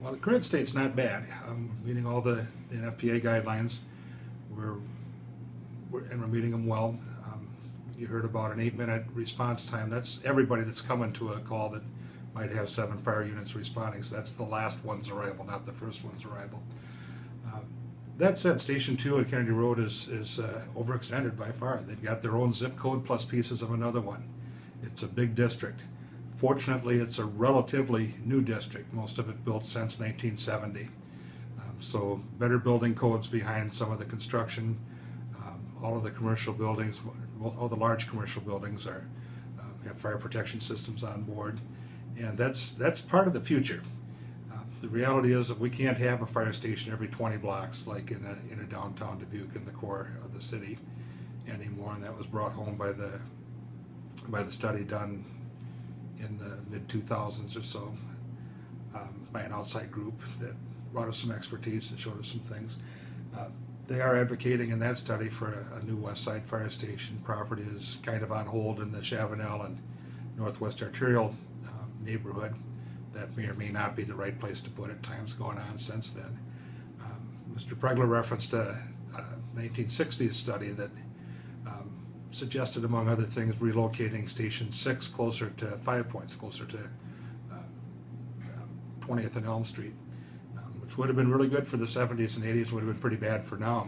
Well, the current state's not bad. Meeting all the NFPA guidelines. We're meeting them well. You heard about an 8-minute response time. That's everybody that's coming to a call that might have 7 fire units responding. So that's the last one's arrival, not the first one's arrival. That said, Station 2 at Kennedy Road is overextended by far. They've got their own zip code plus pieces of another one. It's a big district. Fortunately, it's a relatively new district, most of it built since 1970. So better building codes behind some of the construction. All of the commercial buildings, all the large commercial buildings have fire protection systems on board, and that's part of the future. The reality is that we can't have a fire station every 20 blocks like in a downtown Dubuque in the core of the city anymore, and that was brought home by the study done in the mid-2000s or so by an outside group that brought us some expertise and showed us some things. They are advocating in that study for a new West Side fire station. Property is kind of on hold in the Chavanel and Northwest Arterial neighborhood. That may or may not be the right place to put it. Time's going on since then. Mr. Pregler referenced a 1960s study that suggested, among other things, relocating Station 6 closer to 5 Points, closer to 20th and Elm Street, which would have been really good for the 70s and 80s, would have been pretty bad for now.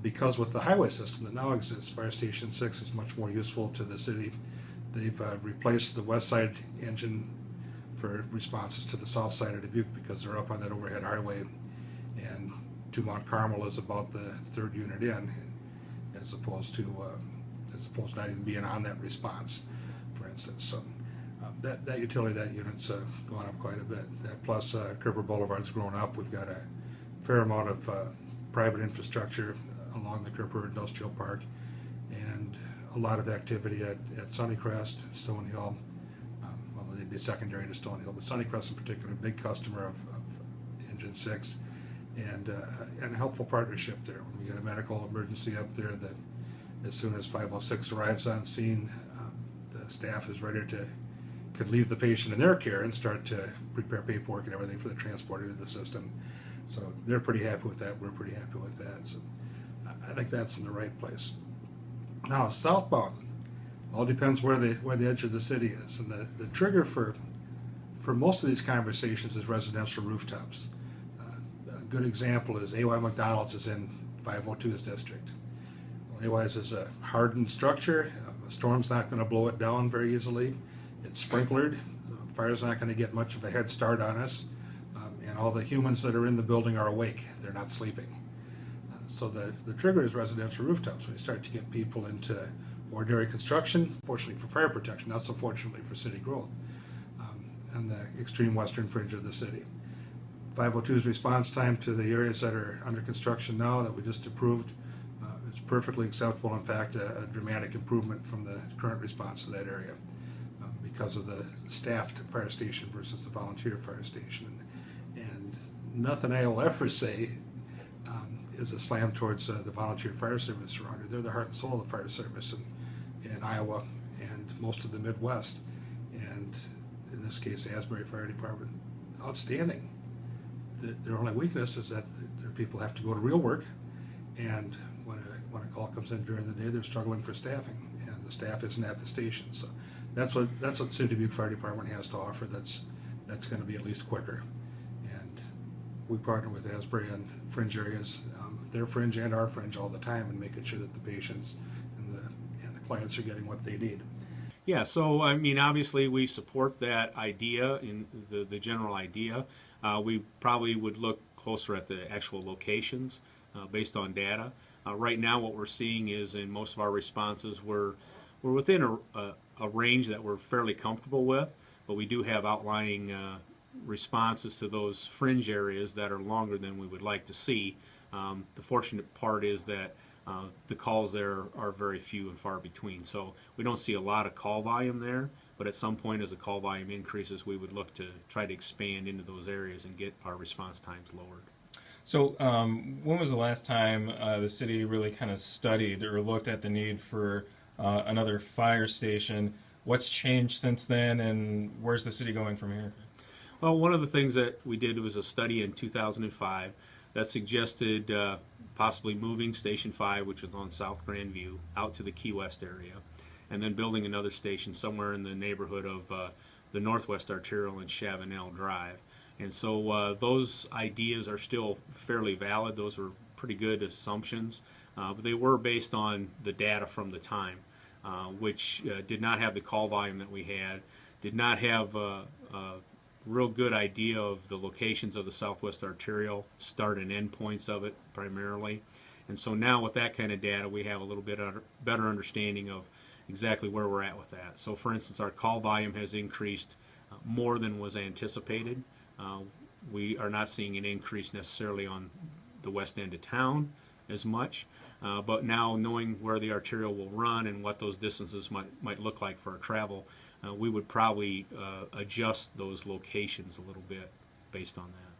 Because with the highway system that now exists, Fire Station 6 is much more useful to the city. They've replaced the West Side engine for responses to the south side of Dubuque because they're up on that overhead highway, and to Mount Carmel is about the 3rd unit in, as opposed to not even being on that response, for instance. So that utility, that unit's gone up quite a bit. That plus Kerber Boulevard's grown up. We've got a fair amount of private infrastructure along the Kerber Industrial Park, and a lot of activity at Sunnycrest, Stone Hill. Although they'd be secondary to Stone Hill, but Sunnycrest in particular, big customer of Engine 6, and a helpful partnership there. When we get a medical emergency up there, that as soon as 506 arrives on scene, the staff is ready to could leave the patient in their care and start to prepare paperwork and everything for the transport into the system. So they're pretty happy with that. We're pretty happy with that. So I think that's in the right place. Now southbound, all depends where the edge of the city is, and the trigger for most of these conversations is residential rooftops. A good example is AY McDonald's is in 502's district. Well, AY's is a hardened structure. A storm's not going to blow it down very easily. It's sprinklered. The fire's not going to get much of a head start on us, and all the humans that are in the building are awake. They're not sleeping. So the trigger is residential rooftops. When you start to get people into ordinary construction, fortunately for fire protection, not so fortunately for city growth, on the extreme western fringe of the city. 502's response time to the areas that are under construction now that we just approved is perfectly acceptable. In fact, a dramatic improvement from the current response to that area because of the staffed fire station versus the volunteer fire station. And nothing I will ever say is a slam towards the volunteer fire service around here. They're the heart and soul of the fire service in Iowa and most of the Midwest. And in this case, the Asbury Fire Department, outstanding. Their only weakness is that their people have to go to real work, and when a call comes in during the day, they're struggling for staffing, and the staff isn't at the station. So that's what City Dubuque Fire Department has to offer. That's going to be at least quicker. And we partner with Asbury on fringe areas, their fringe and our fringe all the time, and making sure that the patients and the clients are getting what they need. Yeah, so I mean, obviously we support that idea, in the general idea. We probably would look closer at the actual locations based on data. Right now what we're seeing is in most of our responses we're within a range that we're fairly comfortable with, but we do have outlying responses to those fringe areas that are longer than we would like to see. The fortunate part is that the calls there are very few and far between, so we don't see a lot of call volume there, but at some point as the call volume increases, we would look to try to expand into those areas and get our response times lowered. So when was the last time the city really kind of studied or looked at the need for another fire station? What's changed since then, and where's the city going from here? Well, one of the things that we did was a study in 2005 that suggested possibly moving Station 5, which is on South Grandview, out to the Key West area, and then building another station somewhere in the neighborhood of the Northwest Arterial and Chavanel Drive. And so those ideas are still fairly valid. Those were pretty good assumptions, but they were based on the data from the time, which did not have the call volume that we had, did not have a real good idea of the locations of the Southwest Arterial, start and end points of it primarily. And so now with that kind of data, we have a little bit better understanding of exactly where we're at with that. So for instance, our call volume has increased more than was anticipated. We are not seeing an increase necessarily on the west end of town as much, but now knowing where the arterial will run and what those distances might look like for our travel, we would probably adjust those locations a little bit based on that.